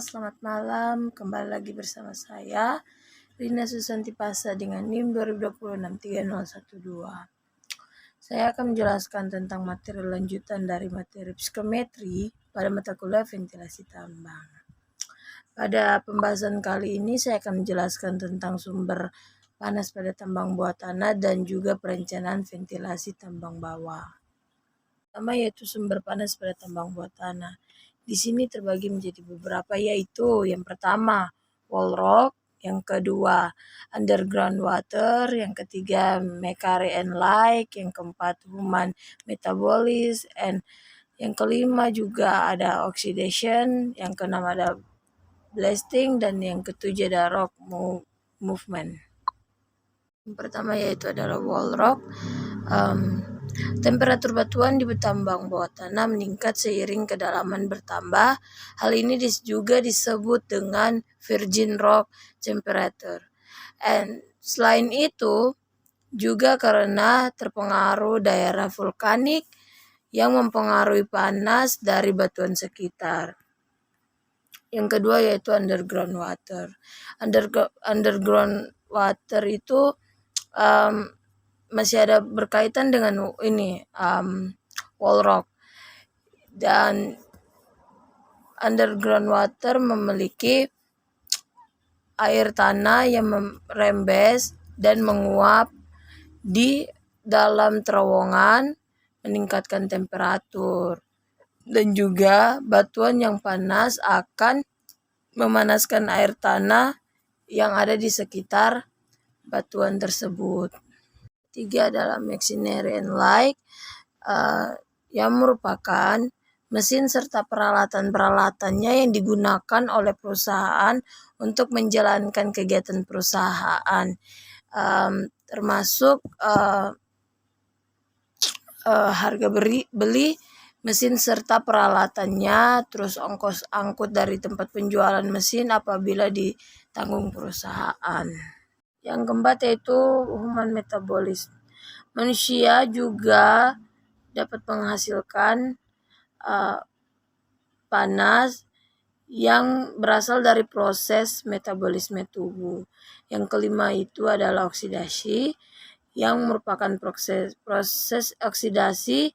selamat malam. Kembali lagi bersama saya, Rina Susanti Pasa dengan NIM 20263012. Saya akan menjelaskan tentang materi lanjutan dari materi psikometri pada mata kuliah ventilasi tambang. Pada pembahasan kali ini saya akan menjelaskan tentang sumber panas pada tambang bawah tanah dan juga perencanaan ventilasi tambang bawah. Pertama yaitu sumber panas pada tambang bawah tanah. Di sini terbagi menjadi beberapa, yaitu yang pertama wall rock, yang kedua underground water, yang ketiga mercury and light, yang keempat human metabolism, and yang kelima juga ada oxidation, yang keenam ada blasting, dan yang ketujuh ada rock movement. Yang pertama yaitu adalah wall rock. Temperatur batuan di tambang bawah tanah meningkat seiring kedalaman bertambah. Hal ini juga disebut dengan virgin rock temperature. And selain itu juga karena terpengaruh daerah vulkanik yang mempengaruhi panas dari batuan sekitar. Yang kedua yaitu underground water. Underground water itu masih ada berkaitan dengan wall rock, dan underground water memiliki air tanah yang merembes dan menguap di dalam terowongan, meningkatkan temperatur, dan juga batuan yang panas akan memanaskan air tanah yang ada di sekitar batuan tersebut. Tiga adalah machinery and light, yang merupakan mesin serta peralatan-peralatannya yang digunakan oleh perusahaan untuk menjalankan kegiatan perusahaan, termasuk harga beli mesin serta peralatannya, terus ongkos angkut dari tempat penjualan mesin apabila ditanggung perusahaan. Yang keempat yaitu human metabolism. Manusia juga dapat menghasilkan panas yang berasal dari proses metabolisme tubuh. Yang kelima itu adalah oksidasi, yang merupakan proses oksidasi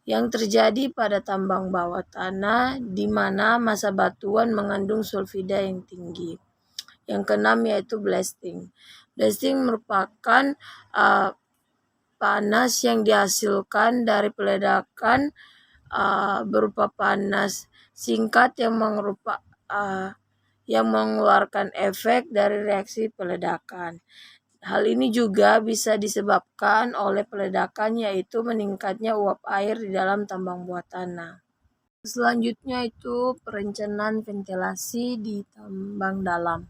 yang terjadi pada tambang bawah tanah di mana massa batuan mengandung sulfida yang tinggi. Yang keenam yaitu blasting. Blasting merupakan panas yang dihasilkan dari peledakan berupa panas singkat yang mengeluarkan efek dari reaksi peledakan. Hal ini juga bisa disebabkan oleh peledakan, yaitu meningkatnya uap air di dalam tambang bawah tanah. Selanjutnya itu perencanaan ventilasi di tambang dalam.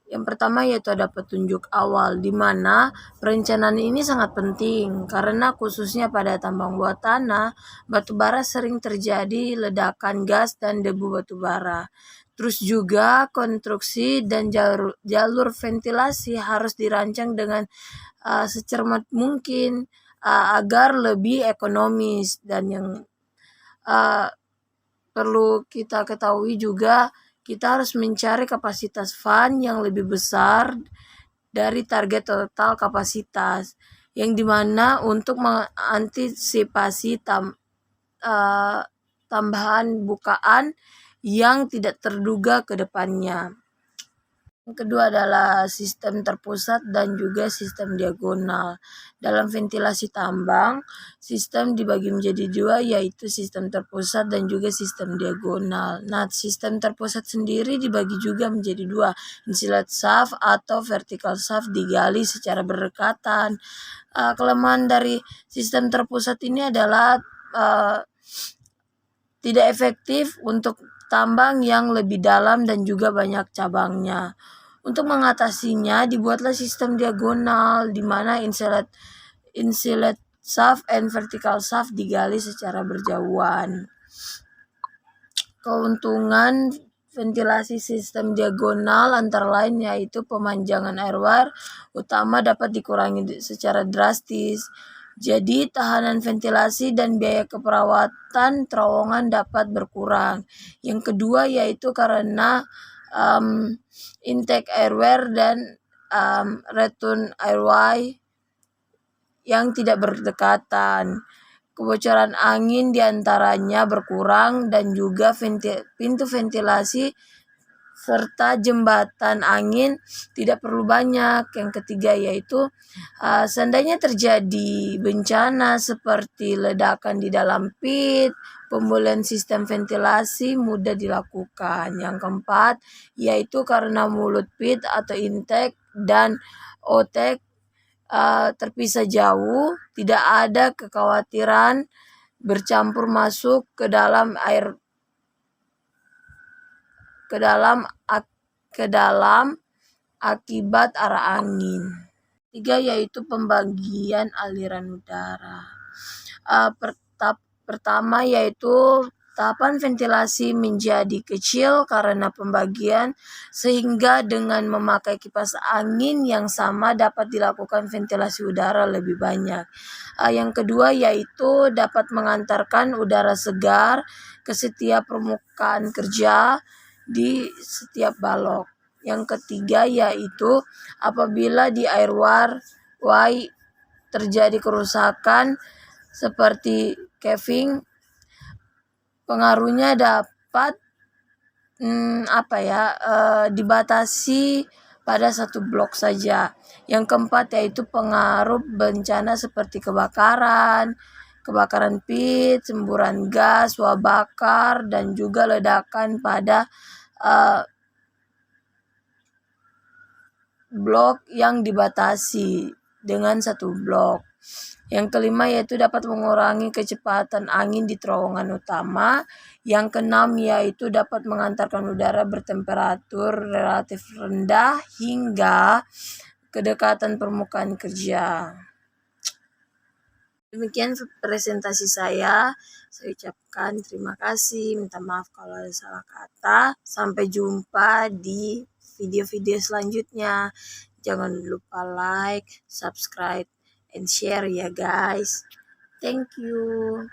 Yang pertama yaitu ada petunjuk awal, di mana perencanaan ini sangat penting karena khususnya pada tambang bawah tanah, batu bara sering terjadi ledakan gas dan debu batu bara. Terus juga konstruksi dan jalur ventilasi harus dirancang dengan secermat mungkin agar lebih ekonomis, dan yang perlu kita ketahui juga, kita harus mencari kapasitas fan yang lebih besar dari target total kapasitas, yang dimana untuk mengantisipasi tambahan bukaan yang tidak terduga ke depannya. Yang kedua adalah sistem terpusat dan juga sistem diagonal. Dalam ventilasi tambang, sistem dibagi menjadi dua, yaitu sistem terpusat dan juga sistem diagonal. Nah, sistem terpusat sendiri dibagi juga menjadi dua, inlet shaft atau vertical shaft digali secara berdekatan. Kelemahan dari sistem terpusat ini adalah tidak efektif untuk tambang yang lebih dalam dan juga banyak cabangnya. Untuk mengatasinya dibuatlah sistem diagonal, di mana inlet shaft and vertical shaft digali secara berjauhan. Keuntungan ventilasi sistem diagonal antara lain yaitu pemanjangan airway utama dapat dikurangi secara drastis, Jadi tahanan ventilasi dan biaya keperawatan terowongan dapat berkurang. Yang kedua yaitu karena intake airway dan return airway yang tidak berdekatan. Kebocoran angin diantaranya berkurang dan juga pintu ventilasi serta jembatan angin tidak perlu banyak. Yang ketiga yaitu seandainya terjadi bencana seperti ledakan di dalam pit, pemulihan sistem ventilasi mudah dilakukan. Yang keempat yaitu karena mulut pit atau intake dan outtake terpisah jauh, tidak ada kekhawatiran bercampur masuk ke dalam air ke dalam akibat arah angin. Tiga yaitu pembagian aliran udara. Pertama yaitu tahapan ventilasi menjadi kecil karena pembagian, sehingga dengan memakai kipas angin yang sama dapat dilakukan ventilasi udara lebih banyak. Yang kedua yaitu dapat mengantarkan udara segar ke setiap permukaan kerja di setiap balok. Yang ketiga yaitu apabila di airway terjadi kerusakan seperti caving, pengaruhnya dapat dibatasi pada satu blok saja. Yang keempat yaitu pengaruh bencana seperti kebakaran pit, semburan gas, uap bakar, dan juga ledakan pada blok yang dibatasi dengan satu blok. Yang kelima yaitu dapat mengurangi kecepatan angin di terowongan utama. Yang keenam yaitu dapat mengantarkan udara bertemperatur relatif rendah hingga kedekatan permukaan kerja. Demikian presentasi saya. Saya ucapkan terima kasih, minta maaf kalau ada salah kata. Sampai jumpa di video-video selanjutnya. Jangan lupa like, subscribe, and share ya guys. Thank you.